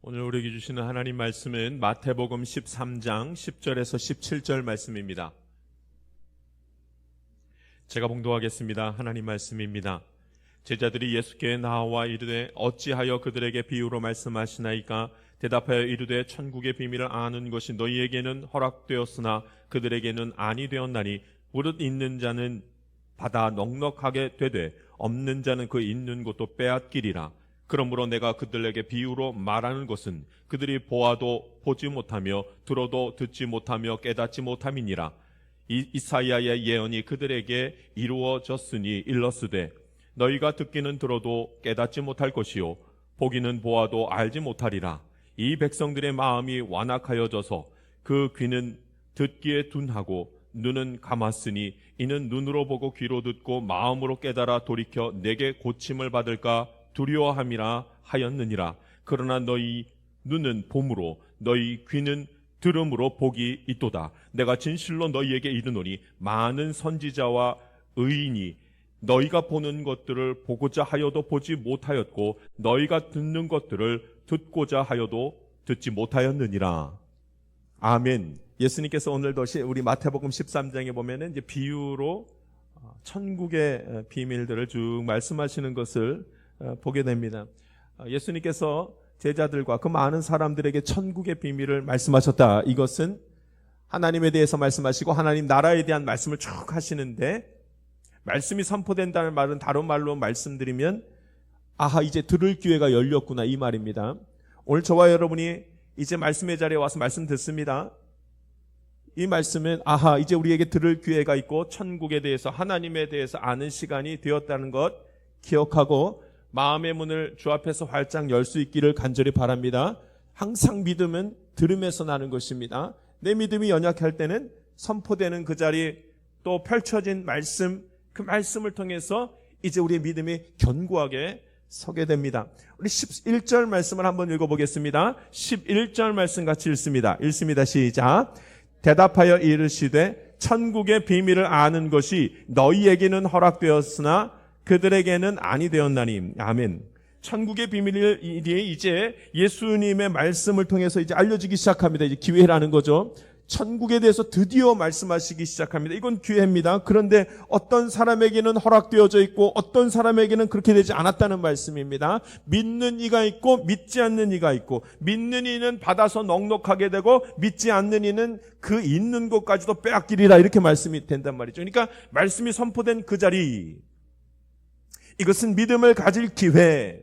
오늘 우리에게 주시는 하나님 말씀은 마태복음 13장 10절에서 17절 말씀입니다. 제가 봉독하겠습니다. 하나님 말씀입니다. 제자들이 예수께 나와 이르되 어찌하여 그들에게 비유로 말씀하시나이까? 대답하여 이르되 천국의 비밀을 아는 것이 너희에게는 허락되었으나 그들에게는 아니 되었나니 무릇 있는 자는 받아 넉넉하게 되되 없는 자는 그 있는 것도 빼앗기리라. 그러므로 내가 그들에게 비유로 말하는 것은 그들이 보아도 보지 못하며 들어도 듣지 못하며 깨닫지 못함이니라. 이사야의 예언이 그들에게 이루어졌으니 일렀으되 너희가 듣기는 들어도 깨닫지 못할 것이요 보기는 보아도 알지 못하리라. 이 백성들의 마음이 완악하여져서 그 귀는 듣기에 둔하고 눈은 감았으니 이는 눈으로 보고 귀로 듣고 마음으로 깨달아 돌이켜 내게 고침을 받을까 두려워함이라 하였느니라. 그러나 너희 눈은 봄으로 너희 귀는 들음으로 복이 있도다. 내가 진실로 너희에게 이르노니 많은 선지자와 의인이 너희가 보는 것들을 보고자 하여도 보지 못하였고 너희가 듣는 것들을 듣고자 하여도 듣지 못하였느니라. 아멘. 예수님께서 오늘도 우리 마태복음 13장에 보면은 이제 비유로 천국의 비밀들을 쭉 말씀하시는 것을 보게 됩니다. 예수님께서 제자들과 그 많은 사람들에게 천국의 비밀을 말씀하셨다. 이것은 하나님에 대해서 말씀하시고 하나님 나라에 대한 말씀을 쭉 하시는데, 말씀이 선포된다는 말은 다른 말로 말씀드리면 아하 이제 들을 기회가 열렸구나 이 말입니다. 오늘 저와 여러분이 이제 말씀의 자리에 와서 말씀 듣습니다. 이 말씀은 아하 이제 우리에게 들을 기회가 있고 천국에 대해서 하나님에 대해서 아는 시간이 되었다는 것 기억하고 마음의 문을 주 앞에서 활짝 열 수 있기를 간절히 바랍니다. 항상 믿음은 들음에서 나는 것입니다. 내 믿음이 연약할 때는 선포되는 그 자리 또 펼쳐진 말씀, 그 말씀을 통해서 이제 우리의 믿음이 견고하게 서게 됩니다. 우리 11절 말씀을 한번 읽어보겠습니다. 11절 말씀 같이 읽습니다. 시작. 대답하여 이르시되 천국의 비밀을 아는 것이 너희에게는 허락되었으나 그들에게는 아니 되었나니. 아멘. 천국의 비밀이 이제 예수님의 말씀을 통해서 이제 알려지기 시작합니다. 이제 기회라는 거죠. 천국에 대해서 드디어 말씀하시기 시작합니다. 이건 기회입니다. 그런데 어떤 사람에게는 허락되어져 있고 어떤 사람에게는 그렇게 되지 않았다는 말씀입니다. 믿는 이가 있고 믿지 않는 이가 있고, 믿는 이는 받아서 넉넉하게 되고 믿지 않는 이는 그 있는 것까지도 빼앗기리라, 이렇게 말씀이 된단 말이죠. 그러니까 말씀이 선포된 그 자리, 이것은 믿음을 가질 기회,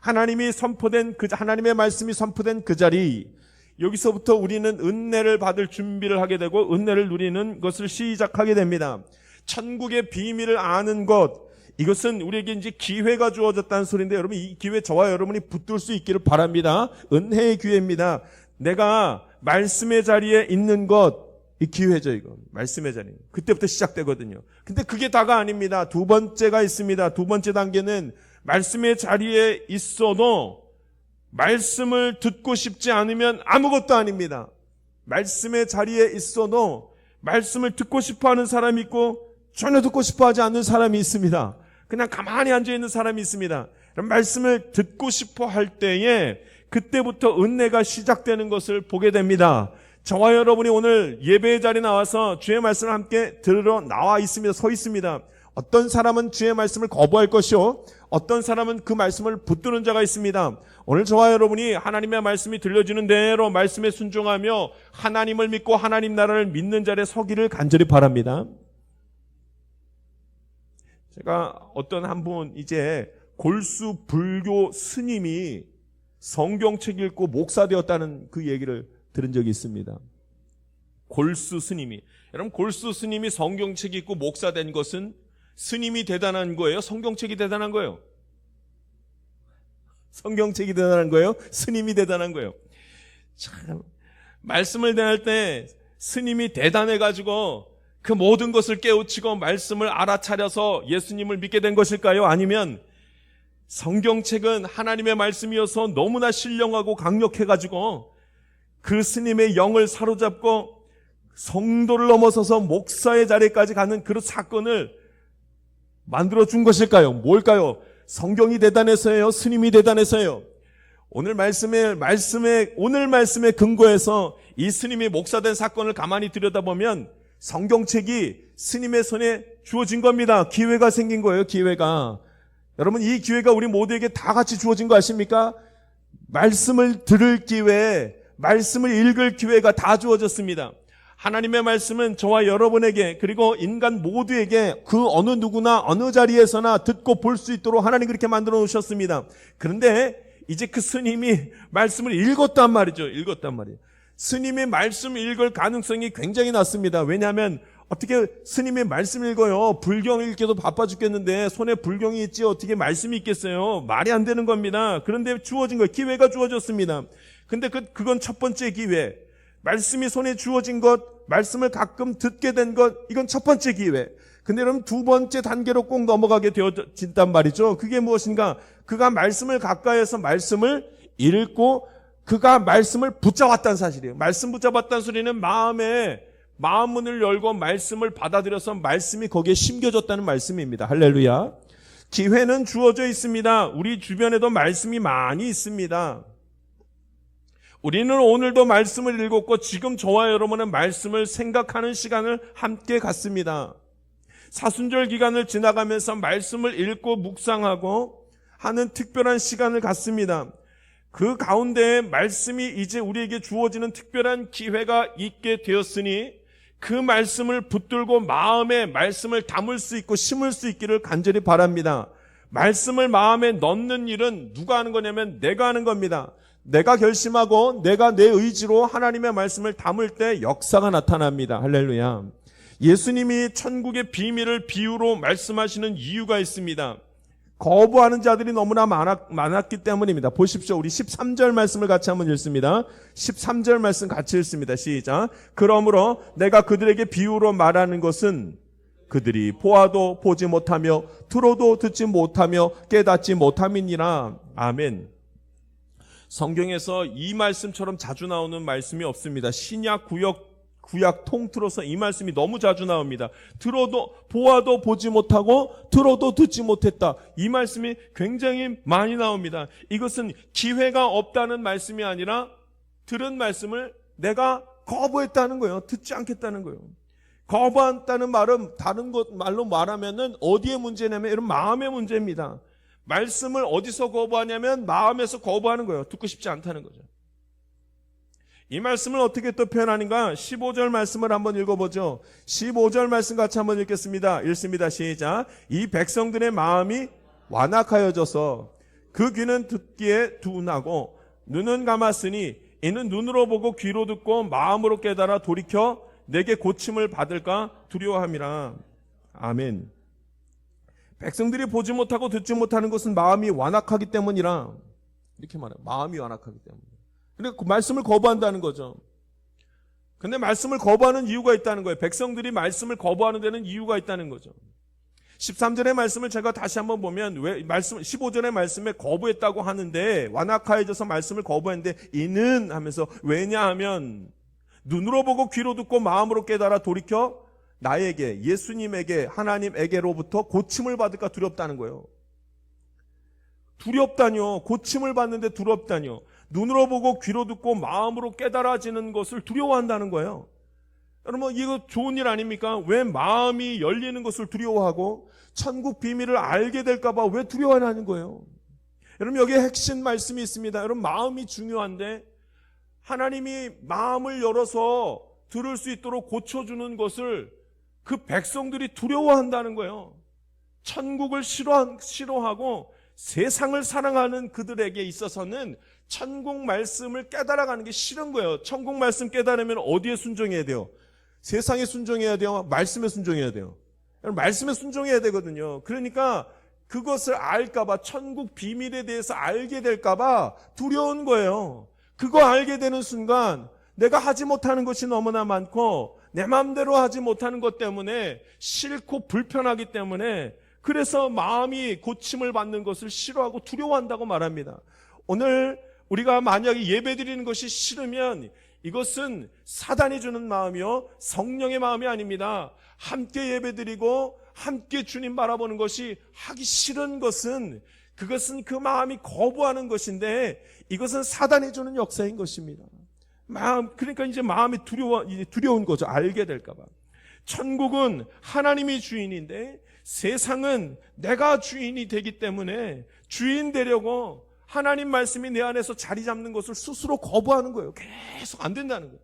하나님이 선포된 하나님의 말씀이 선포된 그 자리, 여기서부터 우리는 은혜를 받을 준비를 하게 되고 은혜를 누리는 것을 시작하게 됩니다. 천국의 비밀을 아는 것, 이것은 우리에게 이제 기회가 주어졌다는 소리인데, 여러분 이 기회 저와 여러분이 붙들 수 있기를 바랍니다. 은혜의 기회입니다. 내가 말씀의 자리에 있는 것, 이 기회죠. 이거 말씀의 자리, 그때부터 시작되거든요. 근데 그게 다가 아닙니다. 두 번째가 있습니다. 두 번째 단계는 말씀의 자리에 있어도 말씀을 듣고 싶지 않으면 아무것도 아닙니다. 말씀의 자리에 있어도 말씀을 듣고 싶어하는 사람이 있고 전혀 듣고 싶어하지 않는 사람이 있습니다. 그냥 가만히 앉아있는 사람이 있습니다. 말씀을 듣고 싶어할 때에 그때부터 은혜가 시작되는 것을 보게 됩니다. 저와 여러분이 오늘 예배의 자리에 나와서 주의 말씀을 함께 들으러 나와 있습니다. 서 있습니다. 어떤 사람은 주의 말씀을 거부할 것이요, 어떤 사람은 그 말씀을 붙드는 자가 있습니다. 오늘 저와 여러분이 하나님의 말씀이 들려주는 대로 말씀에 순종하며 하나님을 믿고 하나님 나라를 믿는 자리에 서기를 간절히 바랍니다. 제가 어떤 한 분 이제 골수 불교 스님이 성경책 읽고 목사 되었다는 그 얘기를 들은 적이 있습니다. 골수 스님이, 여러분 골수 스님이 성경책 읽고 목사 된 것은 스님이 대단한 거예요? 성경책이 대단한 거예요? 성경책이 대단한 거예요? 스님이 대단한 거예요? 참, 말씀을 대할 때 스님이 대단해가지고 그 모든 것을 깨우치고 말씀을 알아차려서 예수님을 믿게 된 것일까요? 아니면 성경책은 하나님의 말씀이어서 너무나 신령하고 강력해가지고 그 스님의 영을 사로잡고 성도를 넘어서서 목사의 자리까지 가는 그런 사건을 만들어준 것일까요? 뭘까요? 성경이 대단해서예요? 스님이 대단해서예요? 오늘 말씀의 근거에서 이 스님이 목사된 사건을 가만히 들여다보면 성경책이 스님의 손에 주어진 겁니다. 기회가 생긴 거예요, 기회가. 여러분, 이 기회가 우리 모두에게 다 같이 주어진 거 아십니까? 말씀을 들을 기회, 말씀을 읽을 기회가 다 주어졌습니다. 하나님의 말씀은 저와 여러분에게 그리고 인간 모두에게 그 어느 누구나 어느 자리에서나 듣고 볼 수 있도록 하나님 그렇게 만들어 놓으셨습니다. 그런데 이제 그 스님이 말씀을 읽었단 말이죠. 스님의 말씀 읽을 가능성이 굉장히 낮습니다. 왜냐하면 어떻게 스님의 말씀 읽어요? 불경 읽기도 바빠 죽겠는데 손에 불경이 있지 어떻게 말씀이 있겠어요? 말이 안 되는 겁니다. 그런데 주어진 거예요. 기회가 주어졌습니다. 근데 그건 첫 번째 기회. 말씀이 손에 주어진 것, 말씀을 가끔 듣게 된 것, 이건 첫 번째 기회. 근데 여러분 두 번째 단계로 꼭 넘어가게 되어진단 말이죠. 그게 무엇인가? 그가 말씀을 가까이에서 말씀을 읽고 그가 말씀을 붙잡았다는 사실이에요. 말씀 붙잡았다는 소리는 마음 문을 열고 말씀을 받아들여서 말씀이 거기에 심겨졌다는 말씀입니다. 할렐루야. 기회는 주어져 있습니다. 우리 주변에도 말씀이 많이 있습니다. 우리는 오늘도 말씀을 읽었고 지금 저와 여러분은 말씀을 생각하는 시간을 함께 갖습니다. 사순절 기간을 지나가면서 말씀을 읽고 묵상하고 하는 특별한 시간을 갖습니다. 그 가운데 말씀이 이제 우리에게 주어지는 특별한 기회가 있게 되었으니 그 말씀을 붙들고 마음에 말씀을 담을 수 있고 심을 수 있기를 간절히 바랍니다. 말씀을 마음에 넣는 일은 누가 하는 거냐면 내가 하는 겁니다. 내가 결심하고 내가 내 의지로 하나님의 말씀을 담을 때 역사가 나타납니다. 할렐루야. 예수님이 천국의 비밀을 비유로 말씀하시는 이유가 있습니다. 거부하는 자들이 너무나 많았기 때문입니다. 보십시오. 우리 13절 말씀을 같이 한번 읽습니다. 13절 말씀 같이 읽습니다. 시작. 그러므로 내가 그들에게 비유로 말하는 것은 그들이 보아도 보지 못하며 들어도 듣지 못하며 깨닫지 못함이니라. 아멘. 성경에서 이 말씀처럼 자주 나오는 말씀이 없습니다. 신약 구약 통틀어서 이 말씀이 너무 자주 나옵니다. 보아도 보지 못하고 들어도 듣지 못했다. 이 말씀이 굉장히 많이 나옵니다. 이것은 기회가 없다는 말씀이 아니라 들은 말씀을 내가 거부했다는 거예요. 듣지 않겠다는 거예요. 거부한다는 말은 다른 것 말로 말하면은 어디에 문제냐면 이런 마음의 문제입니다. 말씀을 어디서 거부하냐면 마음에서 거부하는 거예요. 듣고 싶지 않다는 거죠. 이 말씀을 어떻게 또 표현하는가? 15절 말씀을 한번 읽어보죠. 15절 말씀 같이 한번 읽겠습니다. 읽습니다. 시작. 이 백성들의 마음이 완악하여져서 그 귀는 듣기에 둔하고 눈은 감았으니 이는 눈으로 보고 귀로 듣고 마음으로 깨달아 돌이켜 내게 고침을 받을까 두려워함이라. 아멘. 백성들이 보지 못하고 듣지 못하는 것은 마음이 완악하기 때문이라. 이렇게 말해요. 마음이 완악하기 때문에. 그러니까 그 말씀을 거부한다는 거죠. 근데 말씀을 거부하는 이유가 있다는 거예요. 백성들이 말씀을 거부하는 데는 이유가 있다는 거죠. 13절의 말씀을 제가 다시 한번 보면 15절의 말씀에 거부했다고 하는데 완악하여져서 말씀을 거부했는데 이는 하면서 왜냐하면 눈으로 보고 귀로 듣고 마음으로 깨달아 돌이켜 나에게 예수님에게 하나님에게로부터 고침을 받을까 두렵다는 거예요. 두렵다뇨. 고침을 받는데 두렵다뇨. 눈으로 보고 귀로 듣고 마음으로 깨달아지는 것을 두려워한다는 거예요. 여러분 이거 좋은 일 아닙니까? 왜 마음이 열리는 것을 두려워하고 천국 비밀을 알게 될까 봐 왜 두려워하는 거예요? 여러분 여기에 핵심 말씀이 있습니다. 여러분 마음이 중요한데 하나님이 마음을 열어서 들을 수 있도록 고쳐주는 것을 그 백성들이 두려워한다는 거예요. 천국을 싫어하고 세상을 사랑하는 그들에게 있어서는 천국 말씀을 깨달아가는 게 싫은 거예요. 천국 말씀 깨달으면 어디에 순종해야 돼요? 세상에 순종해야 돼요? 말씀에 순종해야 돼요? 말씀에 순종해야 되거든요. 그러니까 그것을 알까봐 천국 비밀에 대해서 알게 될까봐 두려운 거예요. 그거 알게 되는 순간 내가 하지 못하는 것이 너무나 많고 내 마음대로 하지 못하는 것 때문에 싫고 불편하기 때문에 그래서 마음이 고침을 받는 것을 싫어하고 두려워한다고 말합니다. 오늘 우리가 만약에 예배드리는 것이 싫으면 이것은 사단이 주는 마음이요 성령의 마음이 아닙니다. 함께 예배드리고 함께 주님 바라보는 것이 하기 싫은 것은 그것은 그 마음이 거부하는 것인데 이것은 사단이 주는 역사인 것입니다. 그러니까 이제 마음이 두려운 거죠. 알게 될까봐. 천국은 하나님이 주인인데 세상은 내가 주인이 되기 때문에 주인 되려고 하나님 말씀이 내 안에서 자리 잡는 것을 스스로 거부하는 거예요. 계속 안 된다는 거예요.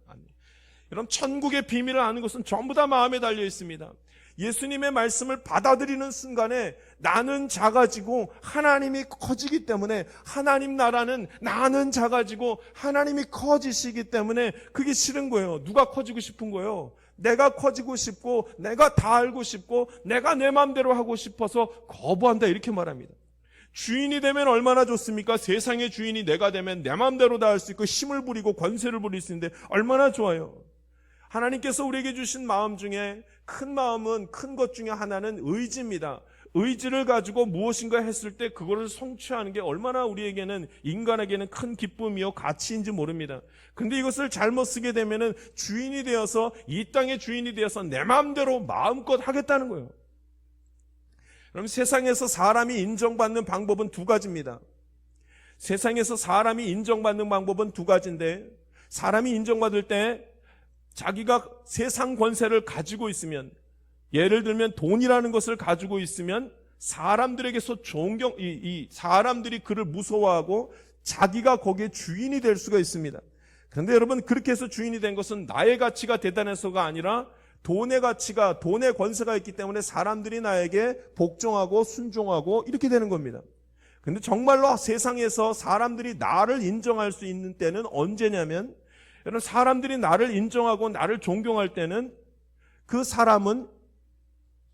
여러분, 천국의 비밀을 아는 것은 전부 다 마음에 달려 있습니다. 예수님의 말씀을 받아들이는 순간에 나는 작아지고 하나님이 커지기 때문에, 하나님 나라는 나는 작아지고 하나님이 커지시기 때문에 그게 싫은 거예요. 누가 커지고 싶은 거예요? 내가 커지고 싶고 내가 다 알고 싶고 내가 내 마음대로 하고 싶어서 거부한다, 이렇게 말합니다. 주인이 되면 얼마나 좋습니까? 세상의 주인이 내가 되면 내 마음대로 다 할 수 있고 힘을 부리고 권세를 부릴 수 있는데 얼마나 좋아요. 하나님께서 우리에게 주신 마음 중에 큰 마음은, 큰 것 중에 하나는 의지입니다. 의지를 가지고 무엇인가 했을 때 그거를 성취하는 게 얼마나 우리에게는, 인간에게는 큰 기쁨이요 가치인지 모릅니다. 근데 이것을 잘못 쓰게 되면은 주인이 되어서, 이 땅의 주인이 되어서 내 마음대로 마음껏 하겠다는 거예요. 그럼 세상에서 사람이 인정받는 방법은 두 가지입니다. 세상에서 사람이 인정받는 방법은 두 가지인데, 사람이 인정받을 때 자기가 세상 권세를 가지고 있으면, 예를 들면 돈이라는 것을 가지고 있으면 사람들에게서 사람들이 그를 무서워하고 자기가 거기에 주인이 될 수가 있습니다. 그런데 여러분, 그렇게 해서 주인이 된 것은 나의 가치가 대단해서가 아니라 돈의 가치가, 돈의 권세가 있기 때문에 사람들이 나에게 복종하고 순종하고 이렇게 되는 겁니다. 근데 정말로 세상에서 사람들이 나를 인정할 수 있는 때는 언제냐면, 여러분, 사람들이 나를 인정하고 나를 존경할 때는 그 사람은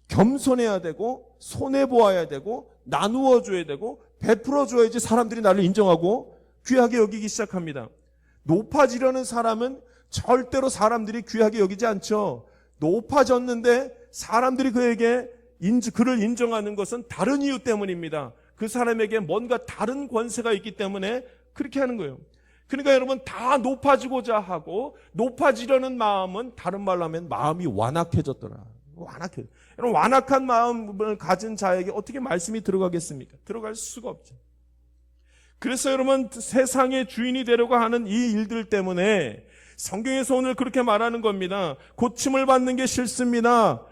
겸손해야 되고 손해보아야 되고 나누어 줘야 되고 베풀어 줘야지 사람들이 나를 인정하고 귀하게 여기기 시작합니다. 높아지려는 사람은 절대로 사람들이 귀하게 여기지 않죠. 높아졌는데 사람들이 그를 인정하는 것은 다른 이유 때문입니다. 그 사람에게 뭔가 다른 권세가 있기 때문에 그렇게 하는 거예요. 그러니까 여러분, 다 높아지고자 하고 높아지려는 마음은, 다른 말로 하면 마음이 완악해졌더라. 여러분, 완악한 마음을 가진 자에게 어떻게 말씀이 들어가겠습니까? 들어갈 수가 없죠. 그래서 여러분, 세상의 주인이 되려고 하는 이 일들 때문에 성경에서 오늘 그렇게 말하는 겁니다. 고침을 받는 게 싫습니다.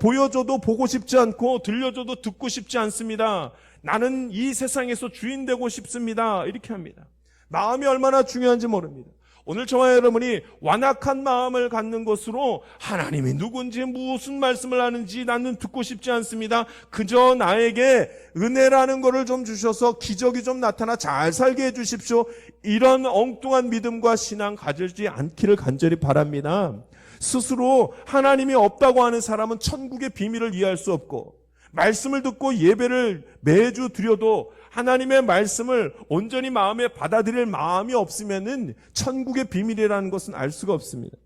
보여줘도 보고 싶지 않고 들려줘도 듣고 싶지 않습니다. 나는 이 세상에서 주인 되고 싶습니다. 이렇게 합니다. 마음이 얼마나 중요한지 모릅니다. 오늘 저와 여러분이 완악한 마음을 갖는 것으로 하나님이 누군지, 무슨 말씀을 하는지 나는 듣고 싶지 않습니다. 그저 나에게 은혜라는 것을 좀 주셔서 기적이 좀 나타나 잘 살게 해주십시오. 이런 엉뚱한 믿음과 신앙 가지지 않기를 간절히 바랍니다. 스스로 하나님이 없다고 하는 사람은 천국의 비밀을 이해할 수 없고, 말씀을 듣고 예배를 매주 드려도 하나님의 말씀을 온전히 마음에 받아들일 마음이 없으면은 천국의 비밀이라는 것은 알 수가 없습니다.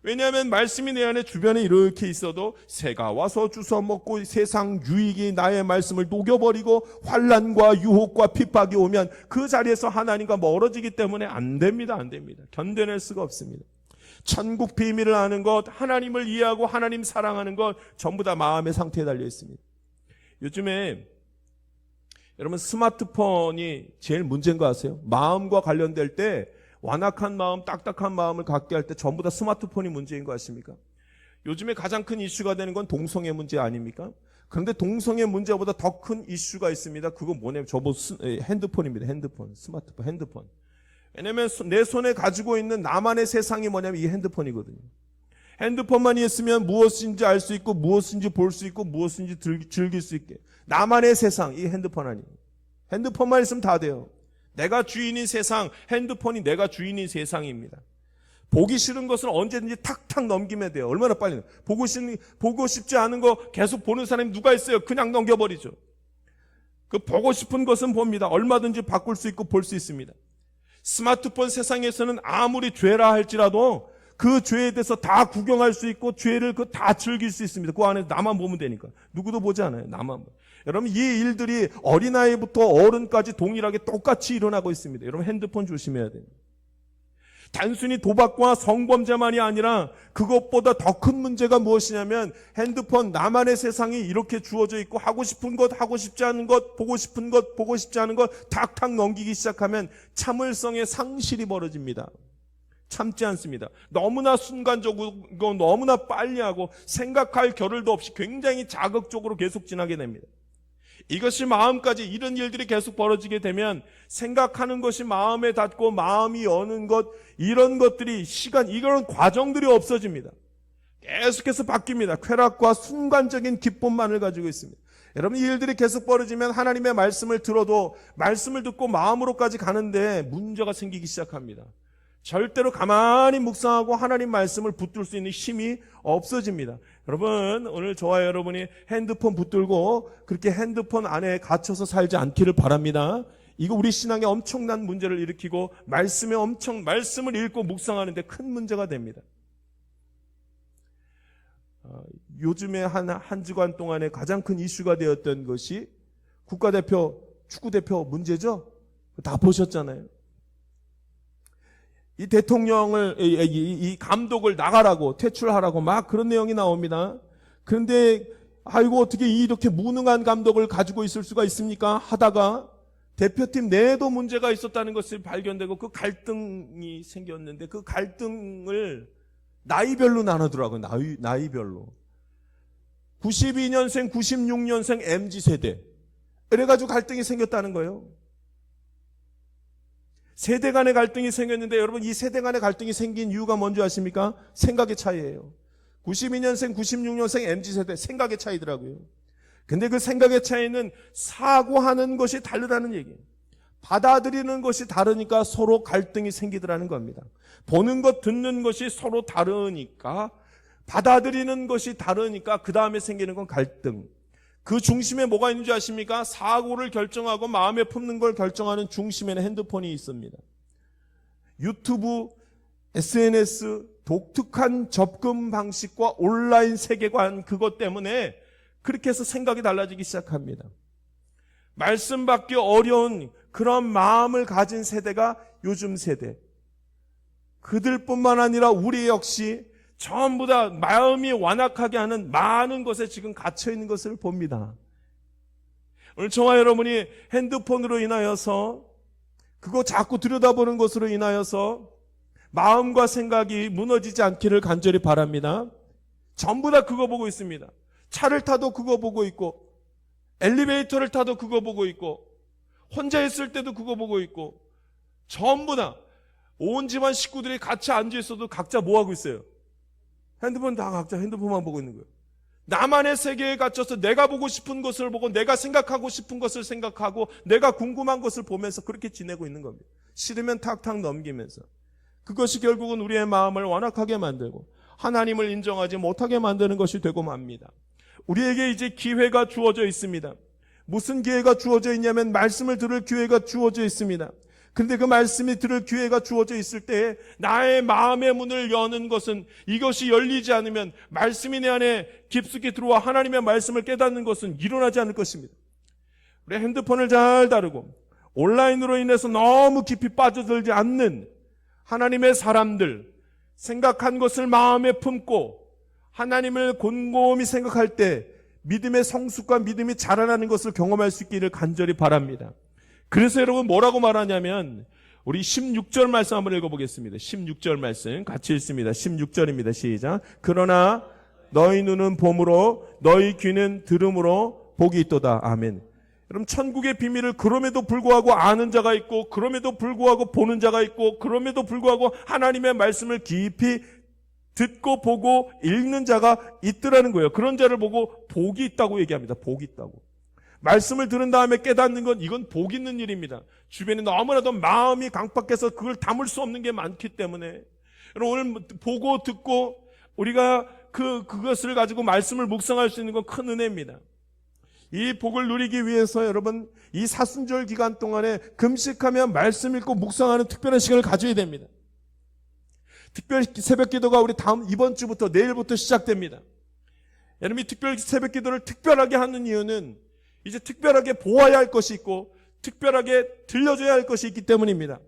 왜냐하면 말씀이 내 안에 주변에 이렇게 있어도 새가 와서 주워 먹고 세상 유익이 나의 말씀을 녹여버리고 환난과 유혹과 핍박이 오면 그 자리에서 하나님과 멀어지기 때문에 안 됩니다. 견뎌낼 수가 없습니다. 천국 비밀을 아는 것, 하나님을 이해하고 하나님 사랑하는 것, 전부 다 마음의 상태에 달려 있습니다. 요즘에 여러분, 스마트폰이 제일 문제인 거 아세요? 마음과 관련될 때 완악한 마음, 딱딱한 마음을 갖게 할 때 전부 다 스마트폰이 문제인 거 아십니까? 요즘에 가장 큰 이슈가 되는 건 동성애 문제 아닙니까? 그런데 동성애 문제보다 더 큰 이슈가 있습니다. 그건 뭐냐면 핸드폰입니다. 스마트폰, 핸드폰. 왜냐면 내 손에 가지고 있는 나만의 세상이 뭐냐면 이 핸드폰이거든요. 핸드폰만 있으면 무엇인지 알 수 있고 무엇인지 볼 수 있고 무엇인지 즐길 수 있게. 나만의 세상, 이 핸드폰 아니에요. 핸드폰만 있으면 다 돼요. 내가 주인인 세상, 핸드폰이 내가 주인인 세상입니다. 보기 싫은 것은 언제든지 탁탁 넘기면 돼요. 얼마나 빨리. 보고 싶지 않은 거 계속 보는 사람이 누가 있어요? 그냥 넘겨버리죠. 그 보고 싶은 것은 봅니다. 얼마든지 바꿀 수 있고 볼 수 있습니다. 스마트폰 세상에서는 아무리 죄라 할지라도 그 죄에 대해서 다 구경할 수 있고 죄를 다 즐길 수 있습니다. 그 안에서 나만 보면 되니까. 누구도 보지 않아요. 나만. 여러분, 이 일들이 어린아이부터 어른까지 동일하게 똑같이 일어나고 있습니다. 여러분, 핸드폰 조심해야 돼요. 단순히 도박과 성범죄만이 아니라 그것보다 더 큰 문제가 무엇이냐면 핸드폰, 나만의 세상이 이렇게 주어져 있고 하고 싶은 것, 하고 싶지 않은 것, 보고 싶은 것, 보고 싶지 않은 것 탁탁 넘기기 시작하면 참을성의 상실이 벌어집니다. 참지 않습니다. 너무나 순간적이고 너무나 빨리 하고 생각할 겨를도 없이 굉장히 자극적으로 계속 지나게 됩니다. 이것이 마음까지 이런 일들이 계속 벌어지게 되면 생각하는 것이 마음에 닿고 마음이 여는 것, 이런 것들이 이런 과정들이 없어집니다. 계속해서 바뀝니다. 쾌락과 순간적인 기쁨만을 가지고 있습니다. 여러분, 이 일들이 계속 벌어지면 하나님의 말씀을 들어도 말씀을 듣고 마음으로까지 가는데 문제가 생기기 시작합니다. 절대로 가만히 묵상하고 하나님 말씀을 붙들 수 있는 힘이 없어집니다. 여러분, 오늘 저와 여러분이 핸드폰 붙들고 그렇게 핸드폰 안에 갇혀서 살지 않기를 바랍니다. 이거 우리 신앙에 엄청난 문제를 일으키고 말씀을 읽고 묵상하는데 큰 문제가 됩니다. 요즘에 한 주간 동안에 가장 큰 이슈가 되었던 것이 국가대표, 축구대표 문제죠? 다 보셨잖아요. 이 대통령을, 이 감독을 나가라고, 퇴출하라고 막 그런 내용이 나옵니다. 그런데, 아이고, 어떻게 이렇게 무능한 감독을 가지고 있을 수가 있습니까? 하다가 대표팀 내에도 문제가 있었다는 것이 발견되고 그 갈등이 생겼는데 그 갈등을 나이별로 나누더라고요. 나이별로. 92년생, 96년생 MZ세대. 이래가지고 갈등이 생겼다는 거예요. 세대 간의 갈등이 생겼는데 여러분, 이 세대 간의 갈등이 생긴 이유가 뭔지 아십니까? 생각의 차이예요. 92년생, 96년생 MZ세대 생각의 차이더라고요. 근데 그 생각의 차이는 사고하는 것이 다르다는 얘기예요. 받아들이는 것이 다르니까 서로 갈등이 생기더라는 겁니다. 보는 것, 듣는 것이 서로 다르니까, 받아들이는 것이 다르니까 그 다음에 생기는 건 갈등. 그 중심에 뭐가 있는지 아십니까? 사고를 결정하고 마음에 품는 걸 결정하는 중심에는 핸드폰이 있습니다. 유튜브, SNS, 독특한 접근 방식과 온라인 세계관, 그것 때문에 그렇게 해서 생각이 달라지기 시작합니다. 말씀 받기 어려운 그런 마음을 가진 세대가 요즘 세대. 그들뿐만 아니라 우리 역시 전부 다 마음이 완악하게 하는 많은 것에 지금 갇혀 있는 것을 봅니다. 오늘 저와 여러분이 핸드폰으로 인하여서 그거 자꾸 들여다보는 것으로 인하여서 마음과 생각이 무너지지 않기를 간절히 바랍니다. 전부 다 그거 보고 있습니다. 차를 타도 그거 보고 있고, 엘리베이터를 타도 그거 보고 있고, 혼자 있을 때도 그거 보고 있고, 전부 다 온 집안 식구들이 같이 앉아 있어도 각자 뭐 하고 있어요? 핸드폰 다 각자 핸드폰만 보고 있는 거예요. 나만의 세계에 갇혀서 내가 보고 싶은 것을 보고 내가 생각하고 싶은 것을 생각하고 내가 궁금한 것을 보면서 그렇게 지내고 있는 겁니다. 싫으면 탁탁 넘기면서. 그것이 결국은 우리의 마음을 완악하게 만들고 하나님을 인정하지 못하게 만드는 것이 되고 맙니다. 우리에게 이제 기회가 주어져 있습니다. 무슨 기회가 주어져 있냐면 말씀을 들을 기회가 주어져 있습니다. 그런데 그 말씀이 들을 기회가 주어져 있을 때에 나의 마음의 문을 여는 것은, 이것이 열리지 않으면, 말씀이 내 안에 깊숙이 들어와 하나님의 말씀을 깨닫는 것은 일어나지 않을 것입니다. 우리 핸드폰을 잘 다루고 온라인으로 인해서 너무 깊이 빠져들지 않는 하나님의 사람들, 생각한 것을 마음에 품고 하나님을 곰곰이 생각할 때 믿음의 성숙과 믿음이 자라나는 것을 경험할 수 있기를 간절히 바랍니다. 그래서 여러분 뭐라고 말하냐면, 우리 16절 말씀 한번 읽어보겠습니다. 16절 말씀 같이 읽습니다. 16절입니다. 시작. 그러나 너희 눈은 봄으로 너희 귀는 들음으로 복이 있도다. 아멘. 여러분, 천국의 비밀을 그럼에도 불구하고 아는 자가 있고, 그럼에도 불구하고 보는 자가 있고, 그럼에도 불구하고 하나님의 말씀을 깊이 듣고 보고 읽는 자가 있더라는 거예요. 그런 자를 보고 복이 있다고 얘기합니다. 복이 있다고. 말씀을 들은 다음에 깨닫는 건, 이건 복 있는 일입니다. 주변에 너무나도 마음이 강팍해서 그걸 담을 수 없는 게 많기 때문에, 여러분, 오늘 보고 듣고 우리가 그것을 가지고 말씀을 묵상할 수 있는 건 큰 은혜입니다. 이 복을 누리기 위해서 여러분, 이 사순절 기간 동안에 금식하며 말씀 읽고 묵상하는 특별한 시간을 가져야 됩니다. 특별 새벽 기도가 우리 이번 주부터, 내일부터 시작됩니다. 여러분, 이 특별 새벽 기도를 특별하게 하는 이유는 이제 특별하게 보아야 할 것이 있고 특별하게 들려줘야 할 것이 있기 때문입니다.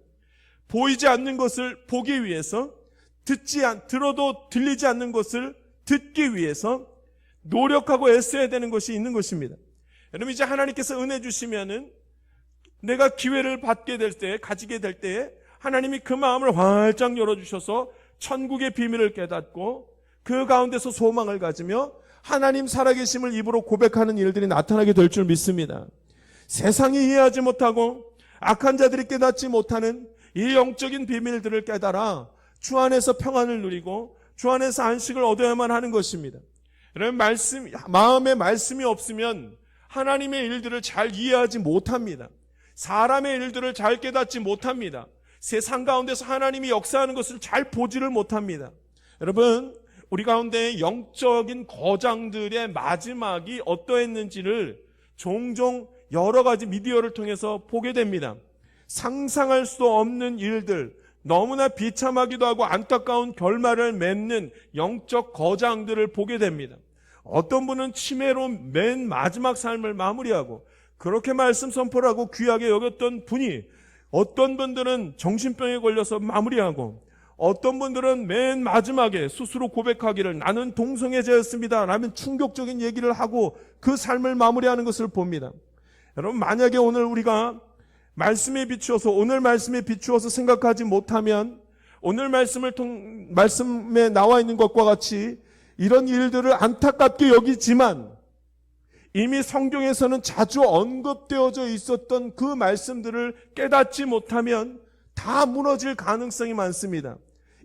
보이지 않는 것을 보기 위해서, 들어도 들리지 않는 것을 듣기 위해서 노력하고 애써야 되는 것이 있는 것입니다. 여러분, 이제 하나님께서 은혜 주시면은 내가 기회를 받게 될 때, 가지게 될 때에 하나님이 그 마음을 활짝 열어주셔서 천국의 비밀을 깨닫고 그 가운데서 소망을 가지며 하나님 살아계심을 입으로 고백하는 일들이 나타나게 될 줄 믿습니다. 세상이 이해하지 못하고 악한 자들이 깨닫지 못하는 이 영적인 비밀들을 깨달아 주 안에서 평안을 누리고 주 안에서 안식을 얻어야만 하는 것입니다. 여러분, 마음에 말씀이 없으면 하나님의 일들을 잘 이해하지 못합니다. 사람의 일들을 잘 깨닫지 못합니다. 세상 가운데서 하나님이 역사하는 것을 잘 보지를 못합니다. 여러분, 우리 가운데 영적인 거장들의 마지막이 어떠했는지를 종종 여러 가지 미디어를 통해서 보게 됩니다. 상상할 수 없는 일들, 너무나 비참하기도 하고 안타까운 결말을 맺는 영적 거장들을 보게 됩니다. 어떤 분은 치매로 맨 마지막 삶을 마무리하고 그렇게 말씀 선포를 하고 귀하게 여겼던 분이, 어떤 분들은 정신병에 걸려서 마무리하고, 어떤 분들은 맨 마지막에 스스로 고백하기를 나는 동성애자였습니다 라면 충격적인 얘기를 하고 그 삶을 마무리하는 것을 봅니다. 여러분, 만약에 오늘 우리가 말씀에 비추어서, 오늘 말씀에 비추어서 생각하지 못하면 오늘 말씀에 나와 있는 것과 같이 이런 일들을 안타깝게 여기지만 이미 성경에서는 자주 언급되어져 있었던 그 말씀들을 깨닫지 못하면 다 무너질 가능성이 많습니다.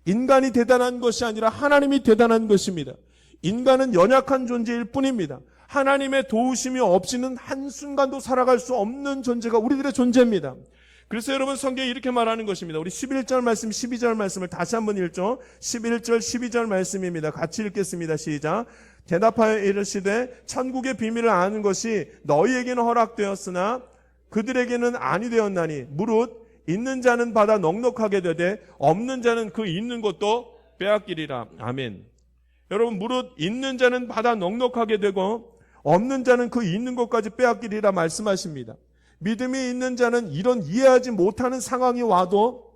인간이 대단한 것이 아니라 하나님이 대단한 것입니다. 인간은 연약한 존재일 뿐입니다. 하나님의 도우심이 없이는 한순간도 살아갈 수 없는 존재가 우리들의 존재입니다. 그래서 여러분, 성경이 이렇게 말하는 것입니다. 우리 11절 말씀, 12절 말씀을 다시 한번 읽죠. 11절, 12절 말씀입니다. 같이 읽겠습니다. 시작. 대답하여 이르시되 천국의 비밀을 아는 것이 너희에게는 허락되었으나 그들에게는 아니 되었나니 무릇 있는 자는 받아 넉넉하게 되되 없는 자는 그 있는 것도 빼앗기리라. 아멘. 여러분, 무릇 있는 자는 받아 넉넉하게 되고 없는 자는 그 있는 것까지 빼앗기리라 말씀하십니다. 믿음이 있는 자는 이런 이해하지 못하는 상황이 와도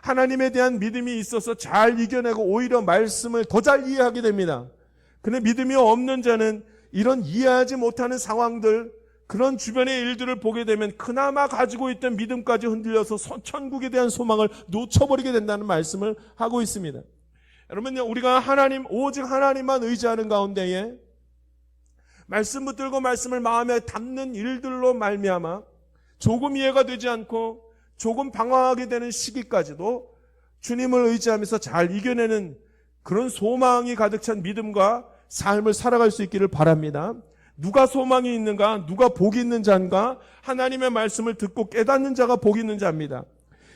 하나님에 대한 믿음이 있어서 잘 이겨내고 오히려 말씀을 더 잘 이해하게 됩니다. 근데 믿음이 없는 자는 이런 이해하지 못하는 상황들, 그런 주변의 일들을 보게 되면 그나마 가지고 있던 믿음까지 흔들려서 천국에 대한 소망을 놓쳐버리게 된다는 말씀을 하고 있습니다. 여러분, 우리가 오직 하나님만 의지하는 가운데에 말씀 붙들고 말씀을 마음에 담는 일들로 말미암아 조금 이해가 되지 않고 조금 방황하게 되는 시기까지도 주님을 의지하면서 잘 이겨내는 그런 소망이 가득 찬 믿음과 삶을 살아갈 수 있기를 바랍니다. 누가 소망이 있는가? 누가 복이 있는 자인가? 하나님의 말씀을 듣고 깨닫는 자가 복이 있는 자입니다.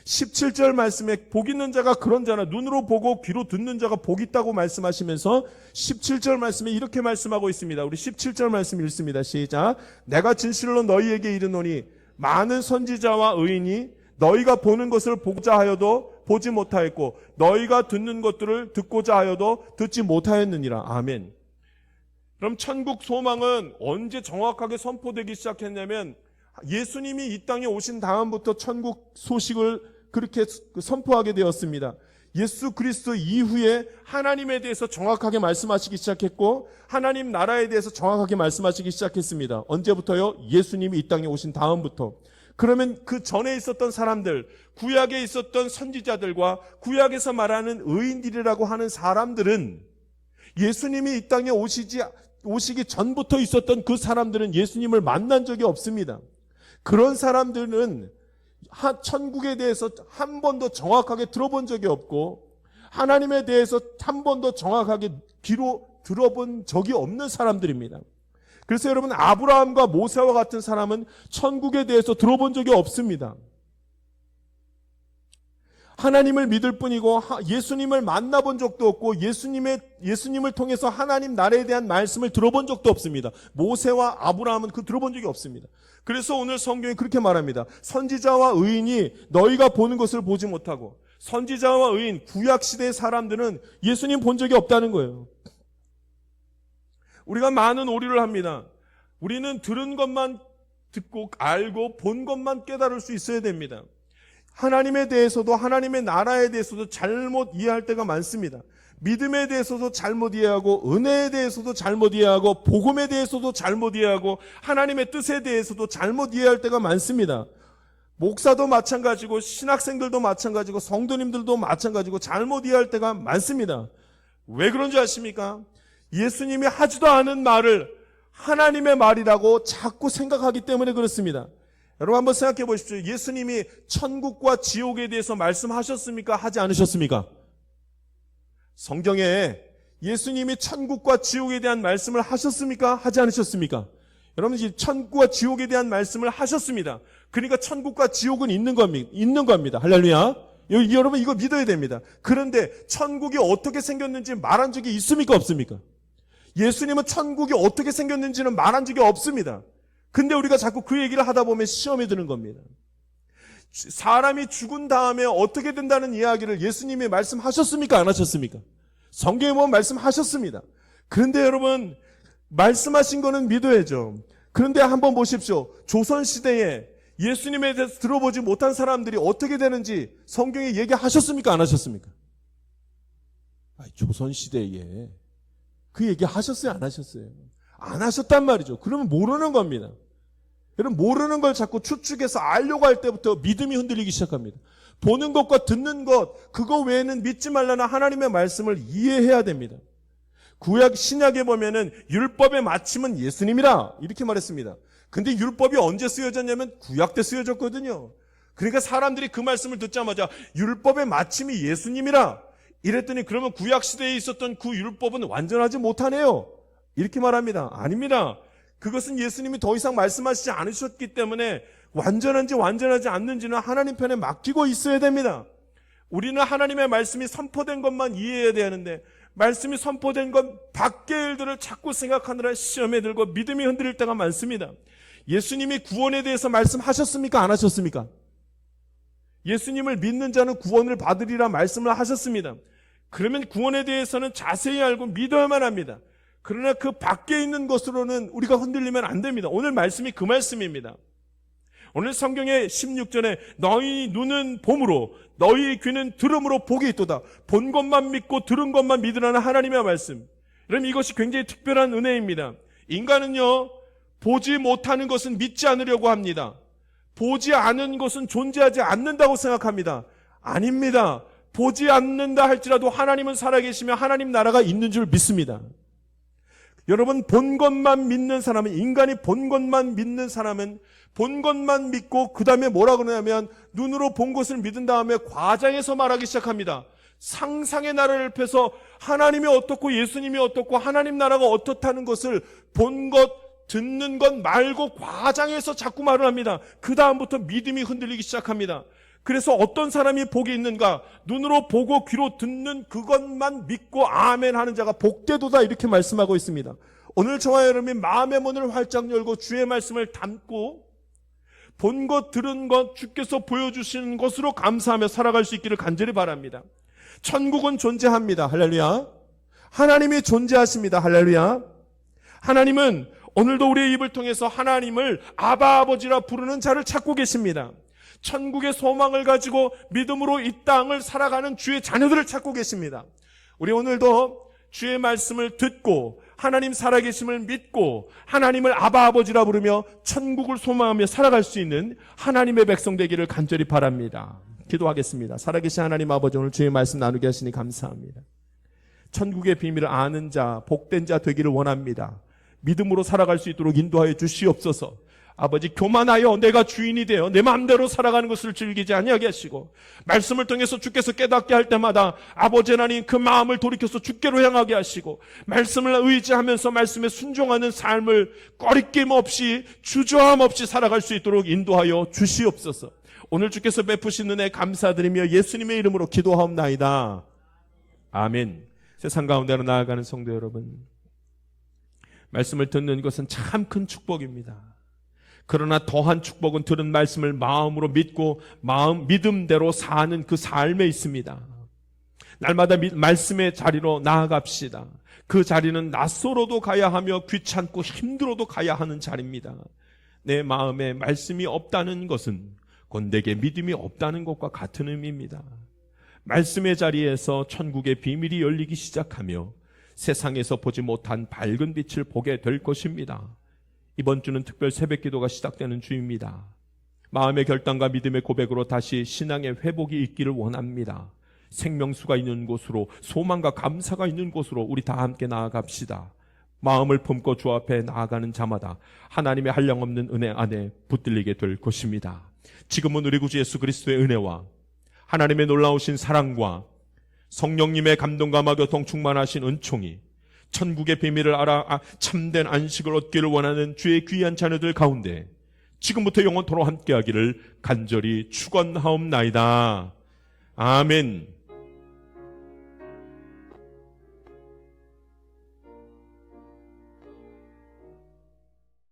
17절 말씀에 복 있는 자가 그런 자나 눈으로 보고 귀로 듣는 자가 복이 있다고 말씀하시면서 17절 말씀에 이렇게 말씀하고 있습니다. 우리 17절 말씀 읽습니다. 시작. 내가 진실로 너희에게 이르노니 많은 선지자와 의인이 너희가 보는 것을 보고자 하여도 보지 못하였고 너희가 듣는 것들을 듣고자 하여도 듣지 못하였느니라. 아멘. 그럼 천국 소망은 언제 정확하게 선포되기 시작했냐면 예수님이 이 땅에 오신 다음부터 천국 소식을 그렇게 선포하게 되었습니다. 예수 그리스도 이후에 하나님에 대해서 정확하게 말씀하시기 시작했고 하나님 나라에 대해서 정확하게 말씀하시기 시작했습니다. 언제부터요? 예수님이 이 땅에 오신 다음부터. 그러면 그 전에 있었던 사람들, 구약에 있었던 선지자들과 구약에서 말하는 의인들이라고 하는 사람들은 예수님이 이 땅에 오시기 전부터 있었던 그 사람들은 예수님을 만난 적이 없습니다. 그런 사람들은 천국에 대해서 한 번도 정확하게 들어본 적이 없고 하나님에 대해서 한 번도 정확하게 귀로 들어본 적이 없는 사람들입니다. 그래서 여러분, 아브라함과 모세와 같은 사람은 천국에 대해서 들어본 적이 없습니다. 하나님을 믿을 뿐이고 예수님을 만나본 적도 없고 예수님을 통해서 하나님 나라에 대한 말씀을 들어본 적도 없습니다. 모세와 아브라함은 들어본 적이 없습니다. 그래서 오늘 성경이 그렇게 말합니다. 선지자와 의인이 너희가 보는 것을 보지 못하고, 선지자와 의인, 구약시대의 사람들은 예수님 본 적이 없다는 거예요. 우리가 많은 오류를 합니다. 우리는 들은 것만 듣고 알고 본 것만 깨달을 수 있어야 됩니다. 하나님에 대해서도 하나님의 나라에 대해서도 잘못 이해할 때가 많습니다. 믿음에 대해서도 잘못 이해하고 은혜에 대해서도 잘못 이해하고 복음에 대해서도 잘못 이해하고 하나님의 뜻에 대해서도 잘못 이해할 때가 많습니다. 목사도 마찬가지고 신학생들도 마찬가지고 성도님들도 마찬가지고 잘못 이해할 때가 많습니다. 왜 그런지 아십니까? 예수님이 하지도 않은 말을 하나님의 말이라고 자꾸 생각하기 때문에 그렇습니다. 여러분 한번 생각해 보십시오. 예수님이 천국과 지옥에 대해서 말씀하셨습니까? 하지 않으셨습니까? 성경에 예수님이 천국과 지옥에 대한 말씀을 하셨습니까? 하지 않으셨습니까? 여러분 천국과 지옥에 대한 말씀을 하셨습니다. 그러니까 천국과 지옥은 있는 겁니다. 할렐루야. 여러분 이거 믿어야 됩니다. 그런데 천국이 어떻게 생겼는지 말한 적이 있습니까? 없습니까? 예수님은 천국이 어떻게 생겼는지는 말한 적이 없습니다. 근데 우리가 자꾸 그 얘기를 하다 보면 시험에 드는 겁니다. 사람이 죽은 다음에 어떻게 된다는 이야기를 예수님이 말씀하셨습니까? 안 하셨습니까? 성경에 보면 말씀하셨습니다. 그런데 여러분 말씀하신 거는 믿어야죠. 그런데 한번 보십시오. 조선시대에 예수님에 대해서 들어보지 못한 사람들이 어떻게 되는지 성경에 얘기하셨습니까? 안 하셨습니까? 조선시대에 그 얘기 하셨어요? 안 하셨어요? 안 하셨단 말이죠. 그러면 모르는 겁니다. 여러분 모르는 걸 자꾸 추측해서 알려고 할 때부터 믿음이 흔들리기 시작합니다. 보는 것과 듣는 것 그거 외에는 믿지 말라는 하나님의 말씀을 이해해야 됩니다. 구약 신약에 보면은 율법의 마침은 예수님이라 이렇게 말했습니다. 근데 율법이 언제 쓰여졌냐면 구약 때 쓰여졌거든요. 그러니까 사람들이 그 말씀을 듣자마자 율법의 마침이 예수님이라 이랬더니 그러면 구약 시대에 있었던 그 율법은 완전하지 못하네요. 이렇게 말합니다. 아닙니다. 그것은 예수님이 더 이상 말씀하시지 않으셨기 때문에 완전한지 완전하지 않는지는 하나님 편에 맡기고 있어야 됩니다. 우리는 하나님의 말씀이 선포된 것만 이해해야 되는데 말씀이 선포된 것 밖의 일들을 자꾸 생각하느라 시험에 들고 믿음이 흔들릴 때가 많습니다. 예수님이 구원에 대해서 말씀하셨습니까? 안 하셨습니까? 예수님을 믿는 자는 구원을 받으리라 말씀을 하셨습니다. 그러면 구원에 대해서는 자세히 알고 믿어야만 합니다. 그러나 그 밖에 있는 것으로는 우리가 흔들리면 안 됩니다. 오늘 말씀이 그 말씀입니다. 오늘 성경의 16절에 너희 눈은 봄으로 너희 귀는 들음으로 복이 있도다. 본 것만 믿고 들은 것만 믿으라는 하나님의 말씀. 여러분 이것이 굉장히 특별한 은혜입니다. 인간은요 보지 못하는 것은 믿지 않으려고 합니다. 보지 않은 것은 존재하지 않는다고 생각합니다. 아닙니다. 보지 않는다 할지라도 하나님은 살아계시며 하나님 나라가 있는 줄 믿습니다. 여러분 본 것만 믿는 사람은 인간이 본 것만 믿는 사람은 본 것만 믿고 그 다음에 뭐라 그러냐면 눈으로 본 것을 믿은 다음에 과장해서 말하기 시작합니다. 상상의 나라를 펴서 하나님이 어떻고 예수님이 어떻고 하나님 나라가 어떻다는 것을 본 것 듣는 것 말고 과장해서 자꾸 말을 합니다. 그 다음부터 믿음이 흔들리기 시작합니다. 그래서 어떤 사람이 복이 있는가? 눈으로 보고 귀로 듣는 그것만 믿고 아멘 하는 자가 복되도다 이렇게 말씀하고 있습니다. 오늘 저와 여러분이 마음의 문을 활짝 열고 주의 말씀을 담고 본 것 들은 것 주께서 보여주시는 것으로 감사하며 살아갈 수 있기를 간절히 바랍니다. 천국은 존재합니다. 할렐루야. 하나님이 존재하십니다. 할렐루야. 하나님은 오늘도 우리의 입을 통해서 하나님을 아바 아버지라 부르는 자를 찾고 계십니다. 천국의 소망을 가지고 믿음으로 이 땅을 살아가는 주의 자녀들을 찾고 계십니다. 우리 오늘도 주의 말씀을 듣고 하나님 살아계심을 믿고 하나님을 아바 아버지라 부르며 천국을 소망하며 살아갈 수 있는 하나님의 백성 되기를 간절히 바랍니다. 기도하겠습니다. 살아계신 하나님 아버지 오늘 주의 말씀 나누게 하시니 감사합니다. 천국의 비밀을 아는 자 복된 자 되기를 원합니다. 믿음으로 살아갈 수 있도록 인도하여 주시옵소서. 아버지 교만하여 내가 주인이 되어 내 마음대로 살아가는 것을 즐기지 아니하게 하시고 말씀을 통해서 주께서 깨닫게 할 때마다 아버지 하나님 그 마음을 돌이켜서 주께로 향하게 하시고 말씀을 의지하면서 말씀에 순종하는 삶을 꺼리낌 없이 주저함 없이 살아갈 수 있도록 인도하여 주시옵소서. 오늘 주께서 베푸신 은혜 감사드리며 예수님의 이름으로 기도하옵나이다. 아멘. 세상 가운데로 나아가는 성도 여러분, 말씀을 듣는 것은 참 큰 축복입니다. 그러나 더한 축복은 들은 말씀을 마음으로 믿고 믿음대로 사는 그 삶에 있습니다. 날마다 말씀의 자리로 나아갑시다. 그 자리는 낯설어도 가야 하며 귀찮고 힘들어도 가야 하는 자리입니다. 내 마음에 말씀이 없다는 것은 그건 내게 믿음이 없다는 것과 같은 의미입니다. 말씀의 자리에서 천국의 비밀이 열리기 시작하며 세상에서 보지 못한 밝은 빛을 보게 될 것입니다. 이번 주는 특별 새벽 기도가 시작되는 주입니다. 마음의 결단과 믿음의 고백으로 다시 신앙의 회복이 있기를 원합니다. 생명수가 있는 곳으로, 소망과 감사가 있는 곳으로 우리 다 함께 나아갑시다. 마음을 품고 주 앞에 나아가는 자마다 하나님의 한량없는 은혜 안에 붙들리게 될 것입니다. 지금은 우리 구주 예수 그리스도의 은혜와 하나님의 놀라우신 사랑과 성령님의 감동과 교통 충만하신 은총이 천국의 비밀을 알아 참된 안식을 얻기를 원하는 주의 귀한 자녀들 가운데 지금부터 영원토록 함께하기를 간절히 축원하옵나이다. 아멘.